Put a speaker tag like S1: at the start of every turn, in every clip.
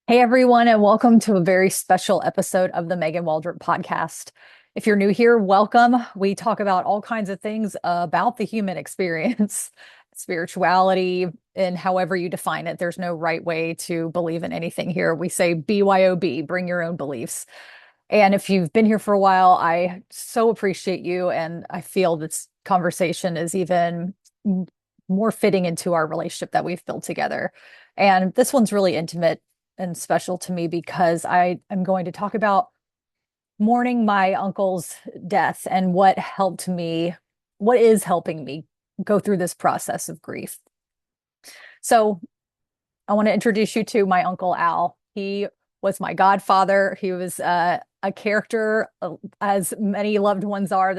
S1: Hey everyone, and welcome to a very special episode of the Megan Waldrop podcast. If you're new here, welcome. We talk about all kinds of things about the human experience, spirituality, and however you define it. There's no right way to believe in anything here. We say BYOB, bring your own beliefs. And if you've been here for a while, I so appreciate you. And I feel this conversation is even more fitting into our relationship that we've built together. And this one's really intimate and special to me because I am going to talk about mourning my uncle's death and what is helping me go through this process of grief. So I want to introduce you to my uncle Al. He was my godfather. He was a character, as many loved ones are.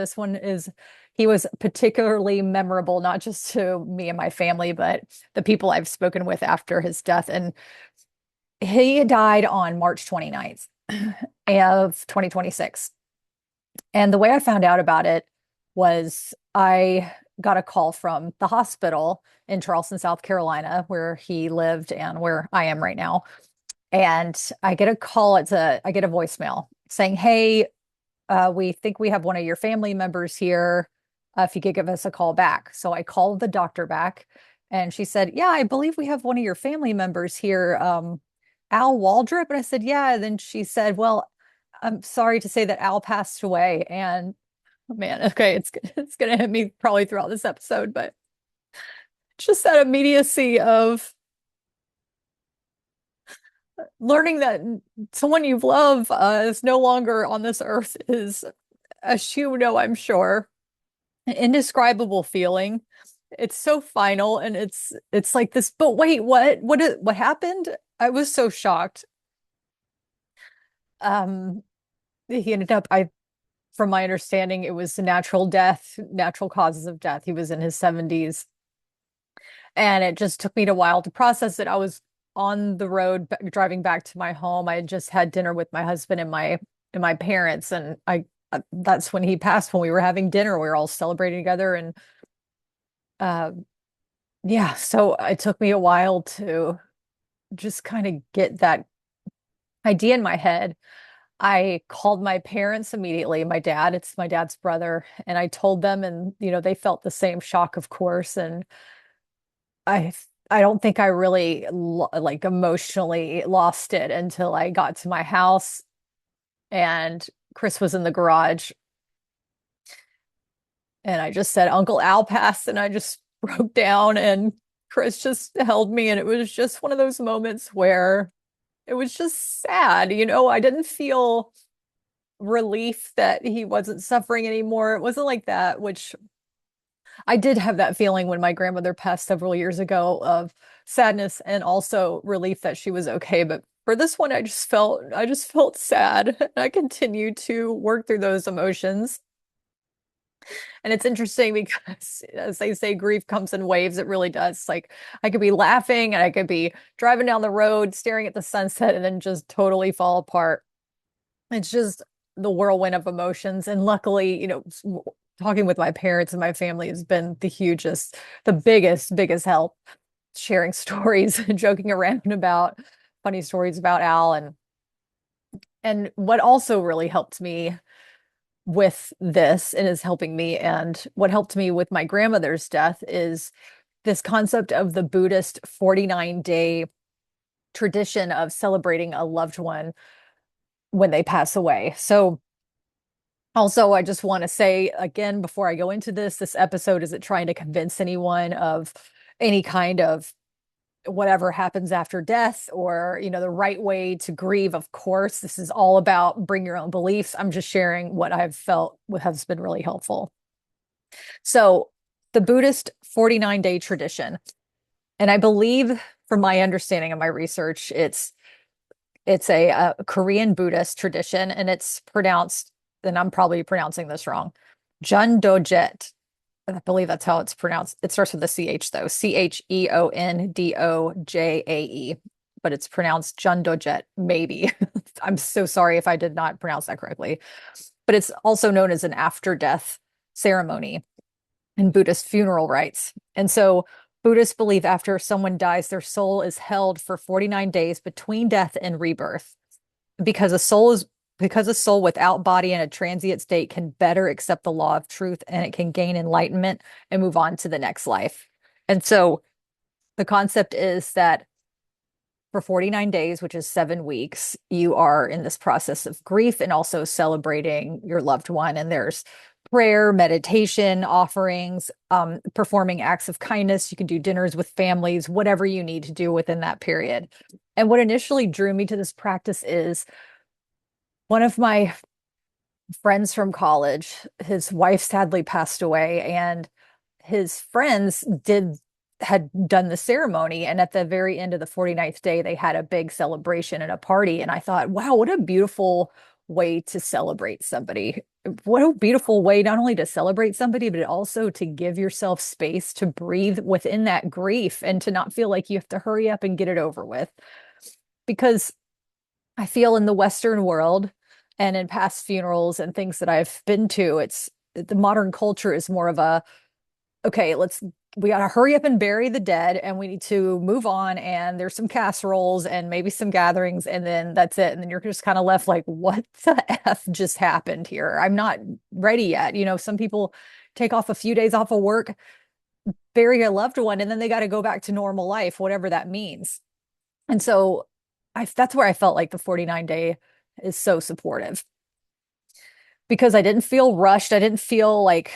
S1: He was particularly memorable, not just to me and my family, but the people I've spoken with after his death. And he died on March 29th of 2026. And the way I found out about it was I got a call from the hospital in Charleston, South Carolina, where he lived and where I am right now. And I get a call, I get a voicemail saying, "Hey, we think we have one of your family members here. If you could give us a call back." So I called the doctor back and she said, "Yeah, I believe we have one of your family members here. Al Waldrop." And I said, "Yeah." And then she said, "Well, I'm sorry to say that Al passed away." And oh man, okay, it's gonna hit me probably throughout this episode, but just that immediacy of learning that someone you love is no longer on this earth is, as you know, I'm sure, an indescribable feeling. It's so final, and it's like this. But wait, what happened? I was so shocked. Um, he ended up, from my understanding, it was a natural death, natural causes of death. He was in his 70s. And it just took me a while to process it. I was on the road driving back to my home. I had just had dinner with my husband and my parents, and I that's when he passed. When we were having dinner, we were all celebrating together, and uh, yeah. So it took me a while to just kind of get that idea in my head. I called my parents immediately. It's my dad's brother, and I told them, and they felt the same shock, of course. And I I don't think I really like emotionally lost it until I got to my house and Chris was in the garage, and I just said Uncle Al passed, and I just broke down, and Chris just held me, and it was just one of those moments where it was just sad. I didn't feel relief that he wasn't suffering anymore. It wasn't like that, which I did have that feeling when my grandmother passed several years ago of sadness and also relief that she was okay. But for this one, I just felt sad. And I continued to work through those emotions. And it's interesting because, as they say, grief comes in waves. It really does. Like I could be laughing and I could be driving down the road, staring at the sunset, and then just totally fall apart. It's just the whirlwind of emotions. And luckily, talking with my parents and my family has been the biggest help. Sharing stories and joking around about funny stories about Al. And what also really helped me with this and is helping me, and what helped me with my grandmother's death, is this concept of the Buddhist 49-day tradition of celebrating a loved one when they pass away. So also, I just want to say again, before I go into this episode isn't trying to convince anyone of any kind of whatever happens after death, or, the right way to grieve. Of course, this is all about bring your own beliefs. I'm just sharing what I've felt has been really helpful. So, the Buddhist 49-day tradition, and I believe from my understanding of my research, it's a Korean Buddhist tradition, and it's pronounced, and I'm probably pronouncing this wrong, Jundojet. I believe that's how it's pronounced. It starts with a CH though, Cheondojae, but it's pronounced Jundojet, maybe. I'm so sorry if I did not pronounce that correctly. But it's also known as an after death ceremony in Buddhist funeral rites. And so Buddhists believe after someone dies, their soul is held for 49 days between death and rebirth. Because a soul without body in a transient state can better accept the law of truth and it can gain enlightenment and move on to the next life. And so the concept is that for 49 days, which is 7 weeks, you are in this process of grief and also celebrating your loved one. And there's prayer, meditation, offerings, performing acts of kindness. You can do dinners with families, whatever you need to do within that period. And what initially drew me to this practice is one of my friends from college, his wife sadly passed away, and his friends had done the ceremony. And at the very end of the 49th day, they had a big celebration and a party. And I thought, wow, what a beautiful way to celebrate somebody. What a beautiful way not only to celebrate somebody, but also to give yourself space to breathe within that grief and to not feel like you have to hurry up and get it over with. Because I feel in the Western world and in past funerals and things that I've been to, it's the modern culture is more of a, okay, we got to hurry up and bury the dead and we need to move on. And there's some casseroles and maybe some gatherings, and then that's it. And then you're just kind of left like, what the F just happened here? I'm not ready yet. Some people take off a few days off of work, bury a loved one, and then they got to go back to normal life, whatever that means. And so that's where I felt like the 49-day is so supportive because I didn't feel rushed. I didn't feel like,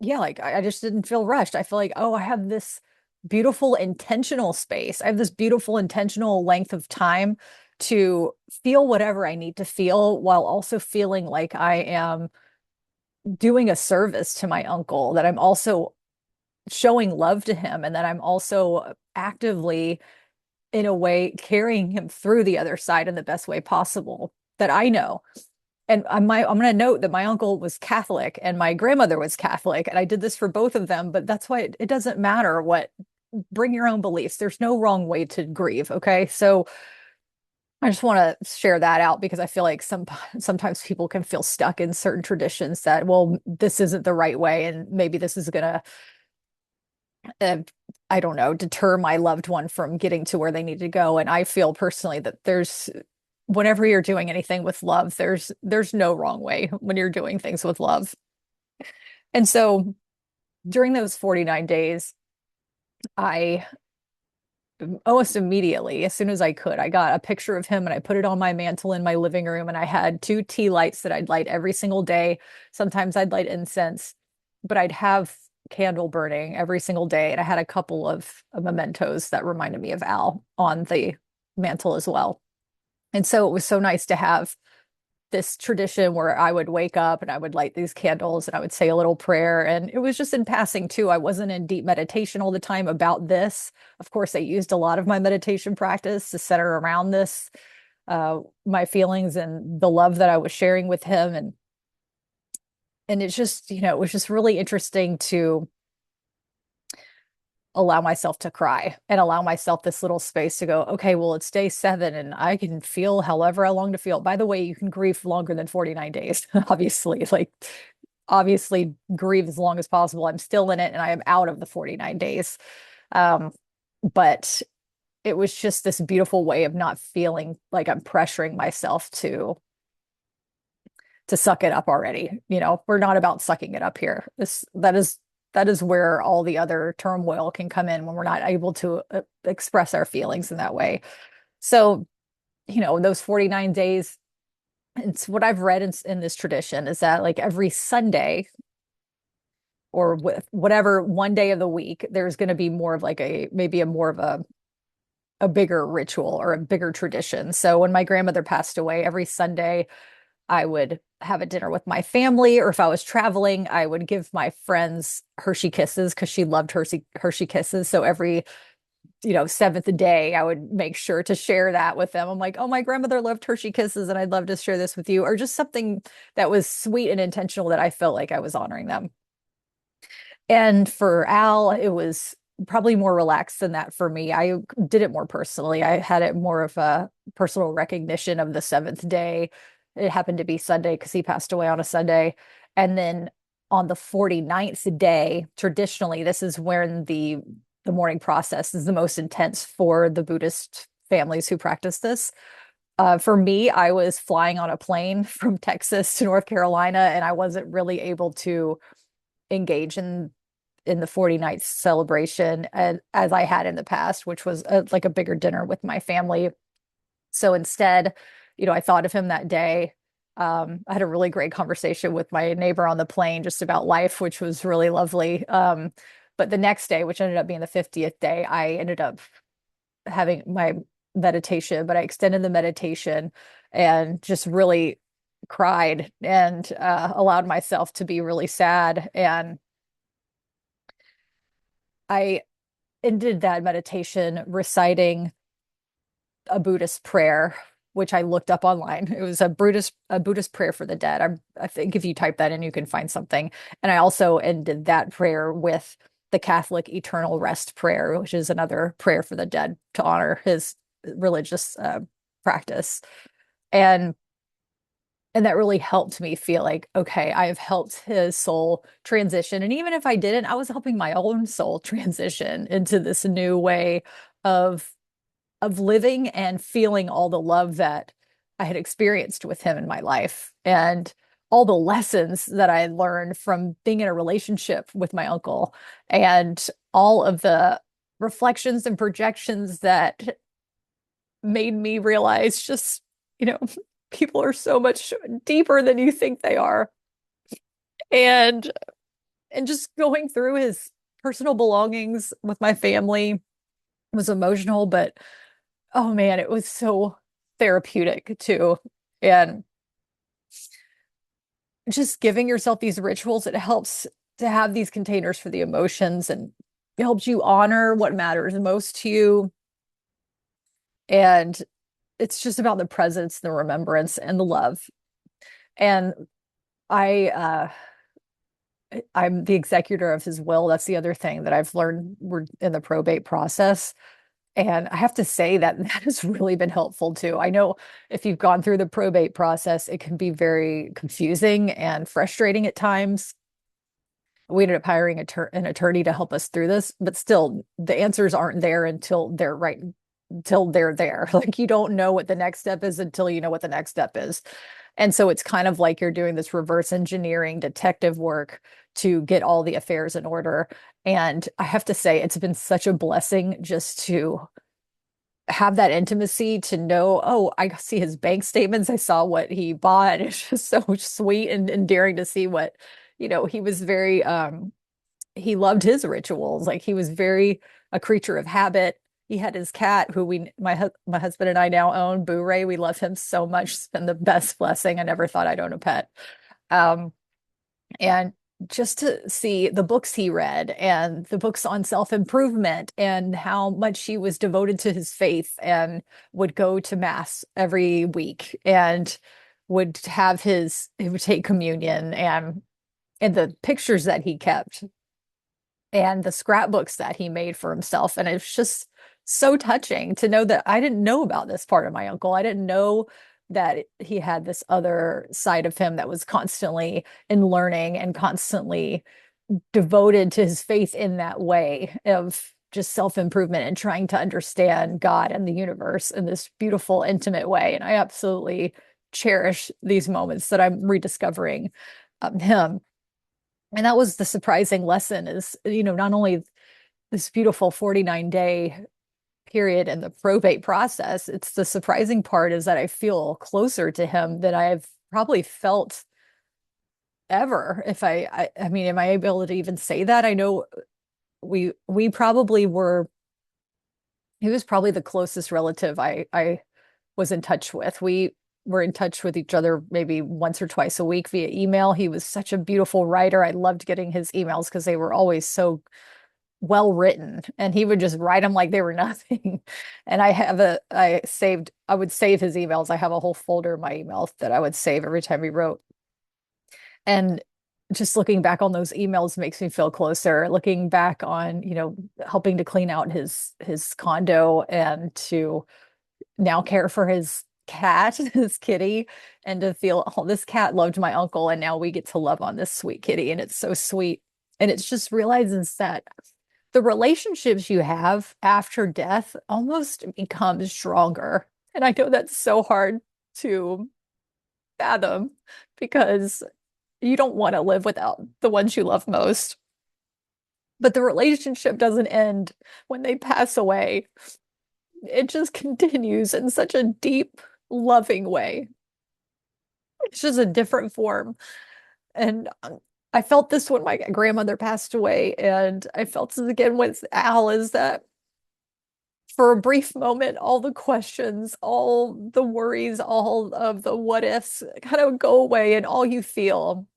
S1: yeah, like I just didn't feel rushed. I feel like, oh, I have this beautiful intentional space. I have this beautiful intentional length of time to feel whatever I need to feel while also feeling like I am doing a service to my uncle, that I'm also showing love to him, and that I'm also actively, in a way, carrying him through the other side in the best way possible that I know. And I'm going to note that my uncle was Catholic and my grandmother was Catholic, and I did this for both of them. But that's why it doesn't matter bring your own beliefs. There's no wrong way to grieve. Okay. So I just want to share that out because I feel like sometimes people can feel stuck in certain traditions that, well, this isn't the right way. And maybe this is going to, I don't know, deter my loved one from getting to where they need to go. And I feel personally that whenever you're doing anything with love, there's no wrong way when you're doing things with love. And so during those 49 days, I almost immediately, as soon as I could, I got a picture of him and I put it on my mantle in my living room. And I had 2 tea lights that I'd light every single day. Sometimes I'd light incense, but I'd have candle burning every single day. And I had a couple of mementos that reminded me of Al on the mantle as well. And so it was so nice to have this tradition where I would wake up and I would light these candles and I would say a little prayer. And it was just in passing too. I wasn't in deep meditation all the time about this. Of course, I used a lot of my meditation practice to center around this, my feelings and the love that I was sharing with him. And it's just, it was just really interesting to allow myself to cry and allow myself this little space to go, okay, well, it's day 7 and I can feel however I long to feel. By the way, you can grieve longer than 49 days, obviously. Obviously, grieve as long as possible. I'm still in it and I am out of the 49 days. But it was just this beautiful way of not feeling like I'm pressuring myself to suck it up already. We're not about sucking it up here. That is where all the other turmoil can come in when we're not able to express our feelings in that way. So, those 49 days, it's what I've read in this tradition is that like every Sunday or whatever one day of the week, there's going to be more of like maybe a more of a bigger ritual or a bigger tradition. So when my grandmother passed away, every Sunday I would have a dinner with my family, or if I was traveling, I would give my friends Hershey Kisses because she loved Hershey Kisses. So every, 7th day, I would make sure to share that with them. I'm like, oh, my grandmother loved Hershey Kisses and I'd love to share this with you, or just something that was sweet and intentional that I felt like I was honoring them. And for Al, it was probably more relaxed than that for me. I did it more personally. I had it more of a personal recognition of the 7th day. It happened to be Sunday because he passed away on a Sunday. And then on the 49th day, traditionally, this is when the mourning process is the most intense for the Buddhist families who practice this. For me, I was flying on a plane from Texas to North Carolina, and I wasn't really able to engage in the 49th celebration as I had in the past, which was like a bigger dinner with my family. So instead, I thought of him that day. I had a really great conversation with my neighbor on the plane just about life, which was really lovely. But the next day, which ended up being the 50th day, I ended up having my meditation, but I extended the meditation and just really cried and allowed myself to be really sad. And I ended that meditation reciting a Buddhist prayer, which I looked up online. It was a Buddhist prayer for the dead. I think if you type that in, you can find something. And I also ended that prayer with the Catholic Eternal Rest prayer, which is another prayer for the dead to honor his religious practice. And and that really helped me feel like, okay, I have helped his soul transition. And even if I didn't, I was helping my own soul transition into this new way of living and feeling all the love that I had experienced with him in my life and all the lessons that I learned from being in a relationship with my uncle and all of the reflections and projections that made me realize just, you know, people are so much deeper than you think they are. And just going through his personal belongings with my family was emotional, but oh man, it was so therapeutic too. And just giving yourself these rituals, it helps to have these containers for the emotions and it helps you honor what matters most to you. And it's just about the presence, the remembrance, and the love. And I I'm the executor of his will. That's the other thing that I've learned we're in the probate process. And I have to say that that has really been helpful too. I know if you've gone through the probate process, it can be very confusing and frustrating at times. We ended up hiring an attorney to help us through this, but still, the answers aren't there until they're there. Like you don't know what the next step is until you know what the next step is. And so it's kind of like you're doing this reverse engineering detective work to get all the affairs in order. And I have to say, it's been such a blessing just to have that intimacy to know, oh, I see his bank statements. I saw what he bought. It's just so sweet and endearing to see what, he was very, he loved his rituals. Like he was very a creature of habit. He had his cat, who my husband and I now own, Boo Ray. We love him so much. It's been the best blessing. I never thought I'd own a pet. Um, and just to see the books he read and the books on self-improvement and how much he was devoted to his faith and would go to mass every week and he would take communion and the pictures that he kept and the scrapbooks that he made for himself. And it's just so touching to know that I didn't know about this part of my uncle. I didn't know that he had this other side of him that was constantly in learning and constantly devoted to his faith in that way of just self-improvement and trying to understand God and the universe in this beautiful, intimate way. And I absolutely cherish these moments that I'm rediscovering him. And that was the surprising lesson is, not only this beautiful 49-day period in the probate process, it's the surprising part is that I feel closer to him than I've probably felt ever. If I mean, am I able to even say that? I know we probably were, he was probably the closest relative I was in touch with. We were in touch with each other maybe once or twice a week via email. He was such a beautiful writer. I loved getting his emails because they were always so well written and he would just write them like they were nothing. And I would save his emails. I have a whole folder of my emails that I would save every time he wrote. And just looking back on those emails makes me feel closer. Looking back on, helping to clean out his condo and to now care for cat, this kitty, and to feel, oh, this cat loved my uncle, and now we get to love on this sweet kitty, and it's so sweet. And it's just realizes that the relationships you have after death almost become stronger. And I know that's so hard to fathom because you don't want to live without the ones you love most. But the relationship doesn't end when they pass away. It just continues in such a deep, loving way. It's just a different form. And I felt this when my grandmother passed away, and I felt this again with Al, is that for a brief moment, all the questions, all the worries, all of the what ifs kind of go away, and all you feel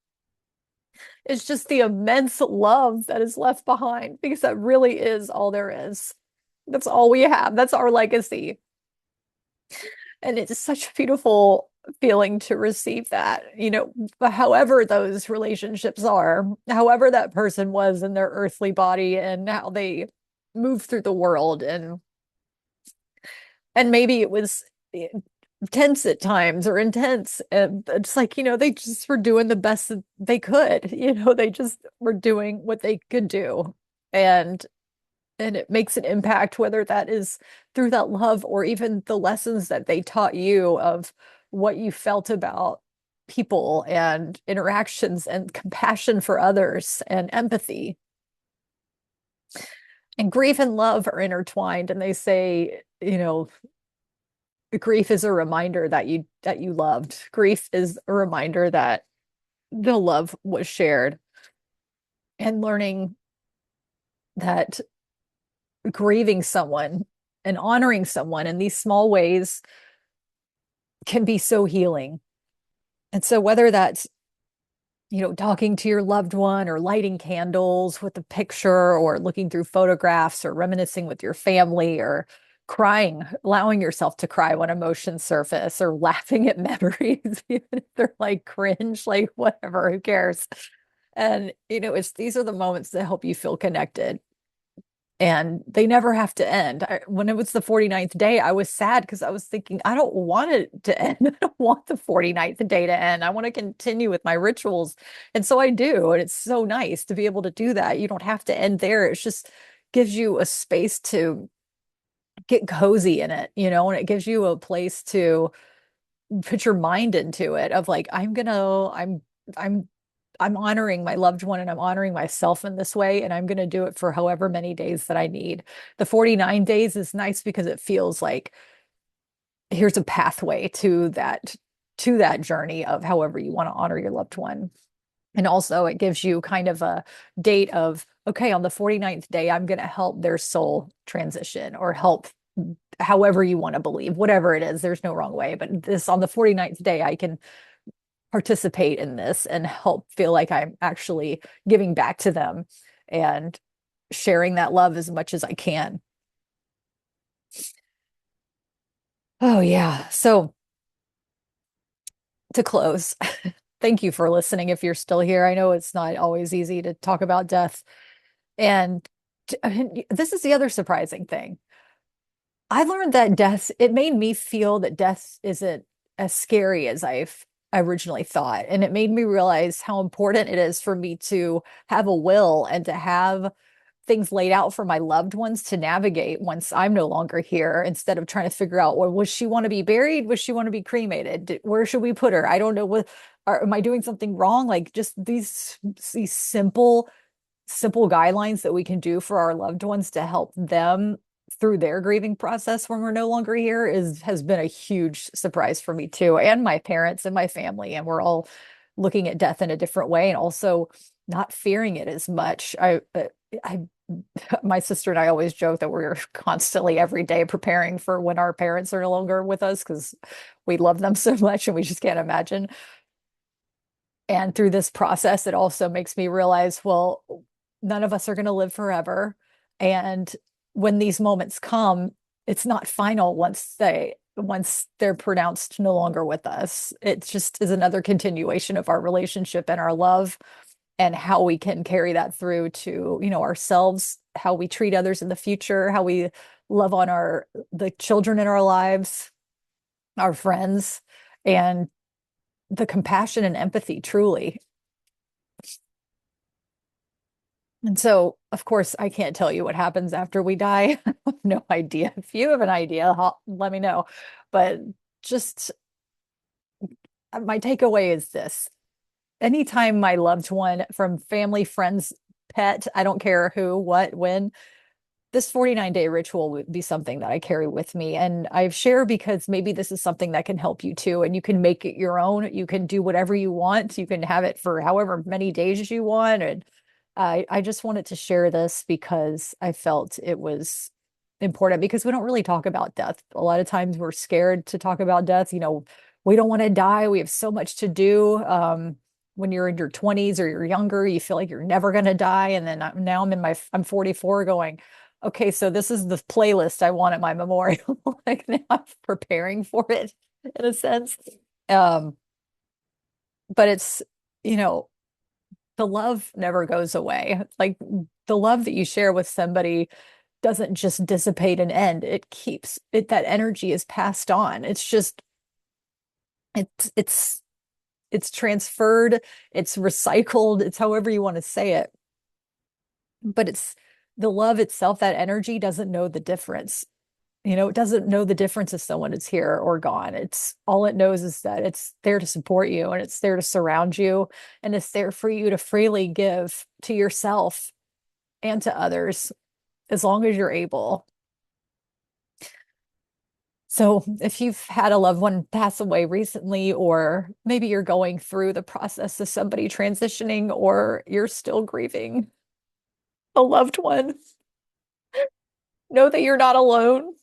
S1: is just the immense love that is left behind, because that really is all there is. That's all we have. That's our legacy. And it's such a beautiful feeling to receive that, however those relationships are, however that person was in their earthly body and how they move through the world. And maybe it was tense at times or intense. And it's like, they just were doing the best that they could. They just were doing what they could do. And it makes an impact, whether that is through that love or even the lessons that they taught you of what you felt about people and interactions and compassion for others and empathy. And grief and love are intertwined, and they say, grief is a reminder that you loved. Grief is a reminder that the love was shared. And learning that grieving someone and honoring someone in these small ways can be so healing. And so whether that's, talking to your loved one or lighting candles with a picture or looking through photographs or reminiscing with your family or crying, allowing yourself to cry when emotions surface or laughing at memories, even if they're like cringe, like whatever, who cares? And, it's these are the moments that help you feel connected, and they never have to end. When it was the 49th day, I was sad because I was thinking, I don't want it to end. I don't want the 49th day to end. I want to continue with my rituals. And so I do. And it's so nice to be able to do that. You don't have to end there. It just gives you a space to get cozy in it, and it gives you a place to put your mind into it of like, I'm I'm honoring my loved one and I'm honoring myself in this way. And I'm going to do it for however many days that I need. The 49 days is nice because it feels like here's a pathway to that journey of however you want to honor your loved one. And also it gives you kind of a date of, okay, on the 49th day, I'm going to help their soul transition or help however you want to believe, whatever it is. There's no wrong way. But this on the 49th day, I can participate in this and help feel like I'm actually giving back to them and sharing that love as much as I can. Oh, yeah. So to close, thank you for listening if you're still here. I know it's not always easy to talk about death. And this is the other surprising thing. I learned that it made me feel that death isn't as scary as I've originally thought. And it made me realize how important it is for me to have a will and to have things laid out for my loved ones to navigate once I'm no longer here, instead of trying to figure out, well, does she want to be buried? Does she want to be cremated? Where should we put her? I don't know am I doing something wrong? Like just these simple guidelines that we can do for our loved ones to help them through their grieving process when we're no longer here has been a huge surprise for me too, and my parents and my family. And we're all looking at death in a different way and also not fearing it as much. I my sister and I always joke that we're constantly every day preparing for when our parents are no longer with us because we love them so much and we just can't imagine. And through this process, it also makes me realize, well, none of us are going to live forever. And when these moments come, it's not final once they're pronounced no longer with us. It just is another continuation of our relationship and our love and how we can carry that through to, ourselves, how we treat others in the future, how we love on the children in our lives. our friends, and the compassion and empathy, truly. And so, of course, I can't tell you what happens after we die. I have no idea. If you have an idea, let me know. But just my takeaway is this: anytime my loved one, from family, friends, pet, I don't care who, what, when, this 49-day ritual would be something that I carry with me. And I've shared because maybe this is something that can help you too. And you can make it your own. You can do whatever you want. You can have it for however many days you want. And I just wanted to share this because I felt it was important, because we don't really talk about death. A lot of times we're scared to talk about death. We don't want to die. We have so much to do. When you're in your 20s or you're younger, you feel like you're never going to die. And then now I'm 44 going, okay, so this is the playlist I want at my memorial. Like now I'm preparing for it in a sense. Um, but it's, you know, the love never goes away. Like the love that you share with somebody doesn't just dissipate and end. It keeps it, that energy is passed on. It's just it's it's it's transferred, it's recycled, it's however you want to say it. But it's the love itself, that energy doesn't know the difference. It doesn't know the difference if someone is here or gone. It's all it knows is that it's there to support you, and it's there to surround you, and it's there for you to freely give to yourself and to others as long as you're able. So if you've had a loved one pass away recently, or maybe you're going through the process of somebody transitioning, or you're still grieving a loved one, know that you're not alone,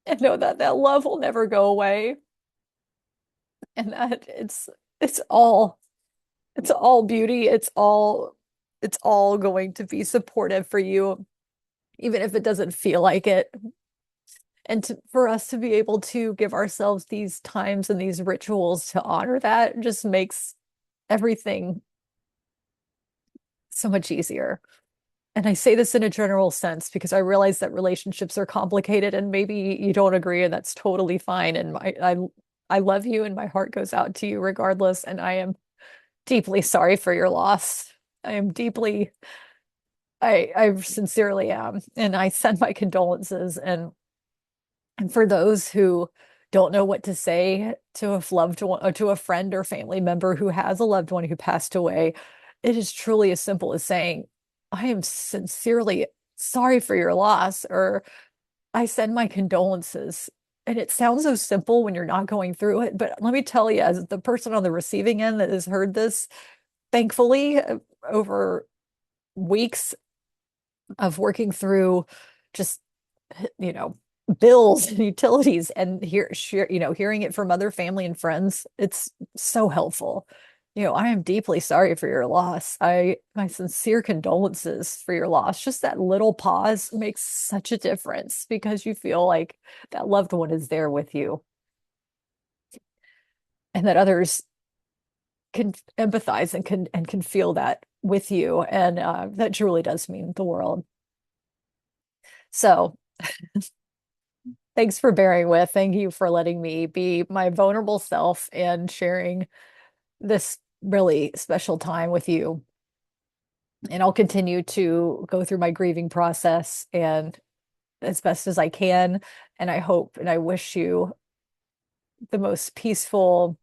S1: and know that that love will never go away, and that it's all beauty. It's all going to be supportive for you, even if it doesn't feel like it. And for us to be able to give ourselves these times and these rituals to honor that just makes everything so much easier. And I say this in a general sense because I realize that relationships are complicated, and maybe you don't agree, and that's totally fine. And I love you, and my heart goes out to you regardless. And I am deeply sorry for your loss. I am deeply, I sincerely am. And I send my condolences. And for those who don't know what to say to a loved one, or to a friend or family member who has a loved one who passed away, it is truly as simple as saying, I am sincerely sorry for your loss, or I send my condolences. And it sounds so simple when you're not going through it. But let me tell you, as the person on the receiving end that has heard this, thankfully, over weeks of working through just, you know, bills and utilities, and hearing it from other family and friends, it's so helpful. I am deeply sorry for your loss. My sincere condolences for your loss. Just that little pause makes such a difference, because you feel like that loved one is there with you, and that others can empathize and can feel that with you. And that truly does mean the world. So thanks for bearing with. Thank you for letting me be my vulnerable self and sharing this really special time with you. And I'll continue to go through my grieving process and as best as I can. And I hope and I wish you the most peaceful,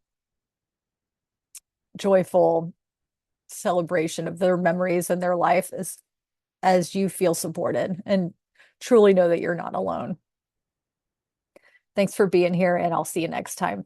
S1: joyful celebration of their memories and their life as you feel supported, and truly know that you're not alone. Thanks for being here, and I'll see you next time.